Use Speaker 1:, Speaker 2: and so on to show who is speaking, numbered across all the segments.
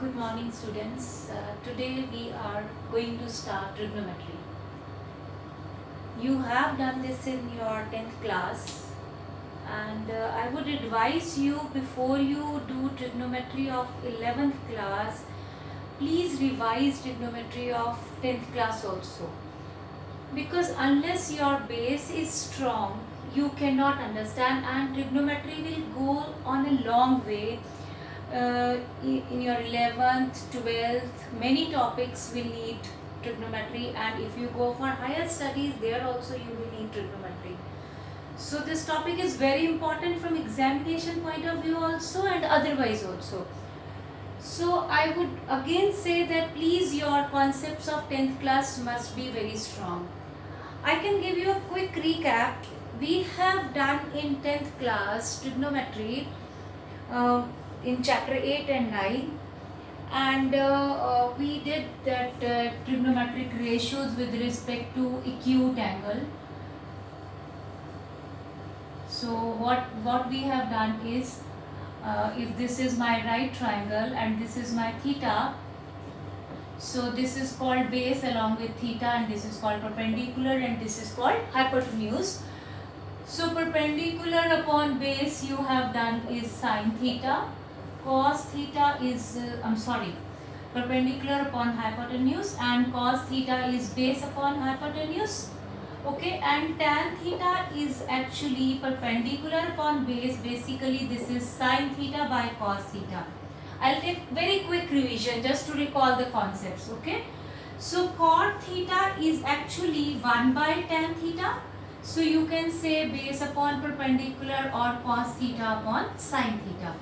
Speaker 1: Good morning, students. Today we are going to start trigonometry. You have done this in your 10th class, and I would advise you before you do trigonometry of 11th class, please revise trigonometry of 10th class also. Because unless your base is strong, you cannot understand, and trigonometry will go on a long way. In your 11th, 12th, many topics will need trigonometry, and if you go for higher studies, there also you will need trigonometry. So this topic is very important from examination point of view also and otherwise also. So I would again say that please your concepts of 10th class must be very strong. I can give you a quick recap. We have done in 10th class trigonometry in chapter 8 and 9, and we did that trigonometric ratios with respect to acute angle. So what we have done is, if this is my right triangle and this is my theta, so this is called base along with theta, and this is called perpendicular, and this is called hypotenuse. So perpendicular upon base you have done is sine theta, cos theta is perpendicular upon hypotenuse, and cos theta is base upon hypotenuse. Okay, and tan theta is actually perpendicular upon base. Basically this is sine theta by cos theta. I'll take very quick revision just to recall the concepts. Okay, so cot theta is actually 1 by tan theta. So you can say base upon perpendicular or cos theta upon sine theta.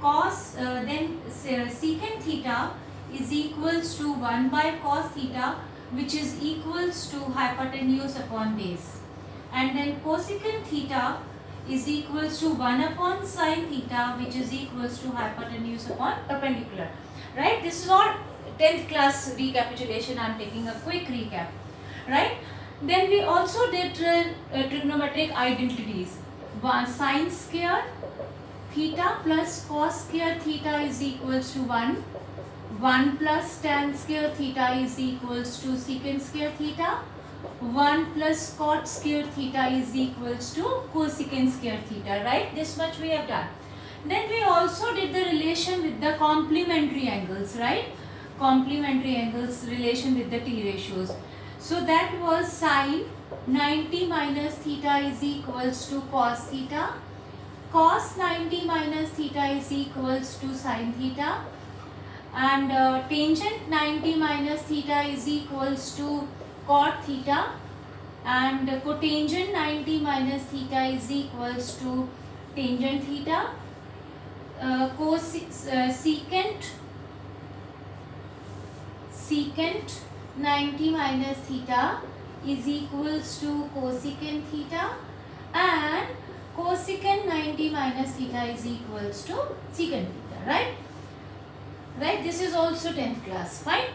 Speaker 1: Then secant theta is equals to 1 by cos theta, which is equals to hypotenuse upon base. And then cosecant theta is equals to 1 upon sine theta, which is equals to hypotenuse upon perpendicular. Right? This is all 10th class recapitulation. I am taking a quick recap. Right? Then we also did trigonometric identities. Sine square theta plus cos square theta is equals to 1. 1 plus tan square theta is equals to secant square theta. 1 plus cot square theta is equals to cosecant square theta. Right? This much we have done. Then we also did the relation with the complementary angles. Right? Complementary angles relation with the T ratios. So that was sine 90 minus theta is equals to cos theta. Cos 90 minus theta is equals to sine theta, and tangent 90 minus theta is equals to cot theta, and cotangent 90 minus theta is equals to tangent theta. Secant 90 minus theta is equals to cosecant theta, and cosecant 90 minus theta is equals to secant theta. Right? Right? This is also 10th class. Fine.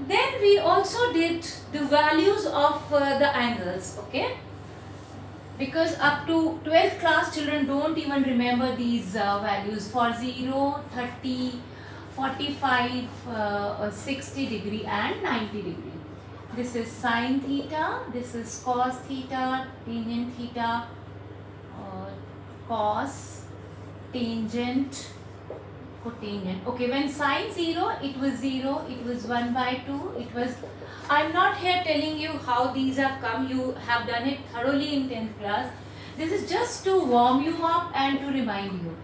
Speaker 1: Then we also did the values of the angles. Okay? Because up to 12th class children don't even remember these values for 0, 30, 45, 60 degree and 90 degree. This is sine theta, this is cos theta, tangent theta, cos, tangent, cotangent. Okay, when sine 0, it was 0, it was 1 by 2, it was... I'm not here telling you how these have come, you have done it thoroughly in 10th class. This is just to warm you up and to remind you.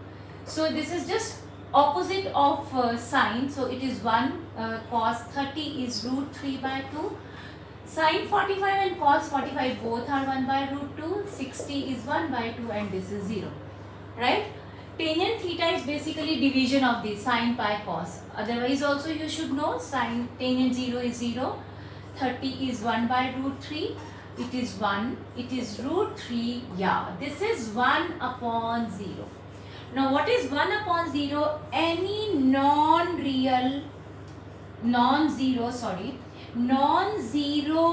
Speaker 1: So this is just opposite of sine, so it is 1, cos 30 is root 3 by 2. Sine 45 and cos 45 both are 1 by root 2, 60 is 1 by 2, and this is 0. Right? Tangent theta is basically division of the sine by cos. Otherwise also you should know sine tangent 0 is 0, 30 is 1 by root 3, it is 1, it is root 3, yeah, this is 1 upon 0. Now what is 1 upon 0? Any non-zero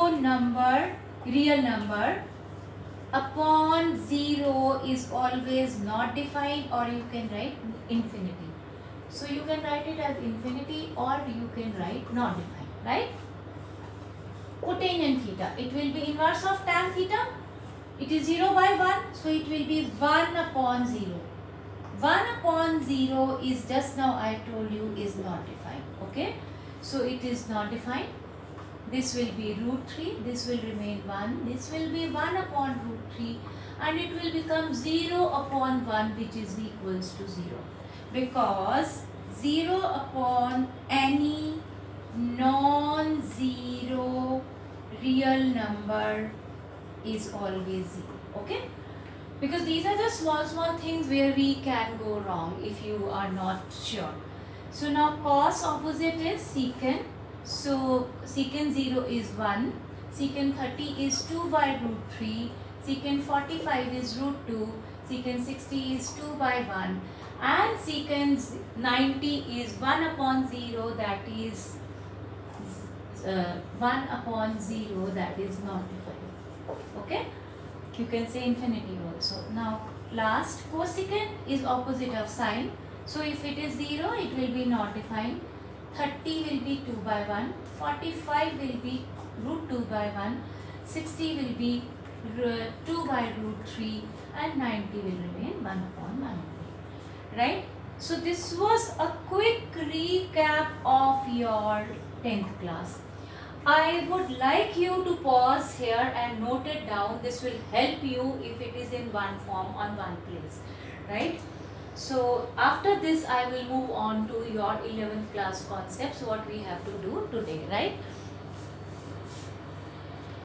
Speaker 1: number, real number upon 0 is always not defined, or you can write infinity. So you can write it as infinity or you can write not defined, right? Cotangent theta, it will be inverse of tan theta. It is 0 by 1, so it will be 1 upon 0. 1 upon 0 is just now I told you is not defined, okay? So it is not defined. This will be root 3, this will remain 1, this will be 1 upon root 3 and it will become 0 upon 1 which is equals to 0. Because 0 upon any non-zero real number is always 0, okay? Because these are the small things where we can go wrong if you are not sure. So now cos opposite is secant. So secant 0 is 1, secant 30 is 2 by root 3, secant 45 is root 2, secant 60 is 2 by 1 and secant 90 is 1 upon 0, that is 1 upon 0, that is not defined, okay? You can say infinity also. Now last, cosecant is opposite of sine. So if it is 0, it will be not defined. 30 will be 2 by 1. 45 will be root 2 by 1. 60 will be 2 by root 3 and 90 will remain 1 upon 1. Right? So this was a quick recap of your 10th class. I would like you to pause here and note it down. This will help you if it is in one form on one place, right? So after this I will move on to your 11th class concepts, what we have to do today, right?